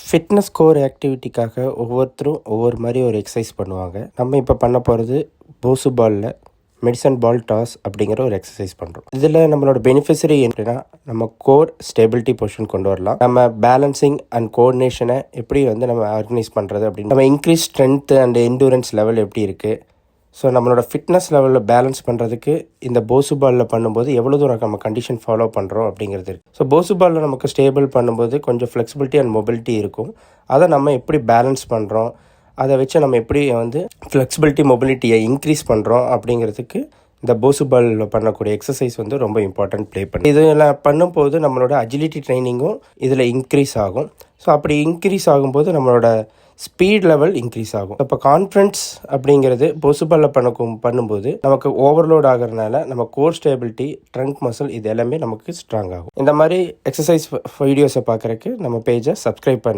Fitness core ஆக்டிவிட்டிக்காக ஒவ்வொருத்தரும் ஒவ்வொரு மாதிரி ஒரு எக்ஸசைஸ் பண்ணுவாங்க. நம்ம இப்போ பண்ண போகிறது போசு பாலில் மெடிசன் பால் டாஸ் அப்படிங்கிற ஒரு எக்ஸசைஸ் பண்ணுறோம். இதில் நம்மளோட பெனிஃபிஷரி என்னன்னா, நம்ம கோர் ஸ்டெபிலிட்டி பொசிஷன் கொண்டு வரலாம். நம்ம பேலன்சிங் அண்ட் கோஆர்டினேஷனை எப்படி நம்ம ஆர்கனைஸ் பண்ணுறது அப்படின்னு, நம்ம increase strength and endurance level எப்படி இருக்குது, ஸோ நம்மளோட ஃபிட்னஸ் லெவலில் பேலன்ஸ் பண்ணுறதுக்கு இந்த போசு பாலில் பண்ணும்போது எவ்வளோ தூரம் நம்ம கண்டிஷன் ஃபாலோ பண்ணுறோம் அப்படிங்கிறது இருக்குது. ஸோ போசு பாலில் நமக்கு ஸ்டேபிள் பண்ணும்போது கொஞ்சம் ஃப்ளெக்சிபிலிட்டி அண்ட் மொபிலிட்டி இருக்கும். அதை நம்ம எப்படி பேலன்ஸ் பண்ணுறோம், அதை வச்சு நம்ம எப்படி ஃப்ளெக்சிபிலிட்டி மொபிலிட்டியை இன்க்ரீஸ் பண்ணுறோம் அப்படிங்கிறதுக்கு இந்த போசு பாலில் பண்ணக்கூடிய எக்ஸசைஸ் ரொம்ப இம்பார்ட்டன்ட் ப்ளே பண்ணி. இதெல்லாம் பண்ணும்போது நம்மளோட அஜிலிட்டி ட்ரைனிங்கும் இதில் இன்க்ரீஸ் ஆகும். ஸோ அப்படி இன்க்ரீஸ் ஆகும்போது நம்மளோட ஸ்பீட் லெவல் இன்க்ரீஸ் ஆகும். இப்போ கான்ஃபிடன்ஸ் அப்படிங்கிறது போசு பாலில் பண்ணும்போது நமக்கு ஓவர்லோட் ஆகிறதுனால நம்ம கோர் ஸ்டேபிலிட்டி, ட்ரங்க் மசில் இது எல்லாமே நமக்கு ஸ்ட்ராங் ஆகும். இந்த மாதிரி எக்ஸசைஸ் வீடியோஸை பார்க்குறதுக்கு நம்ம பேஜை சப்ஸ்கிரைப் பண்ணுங்கள்.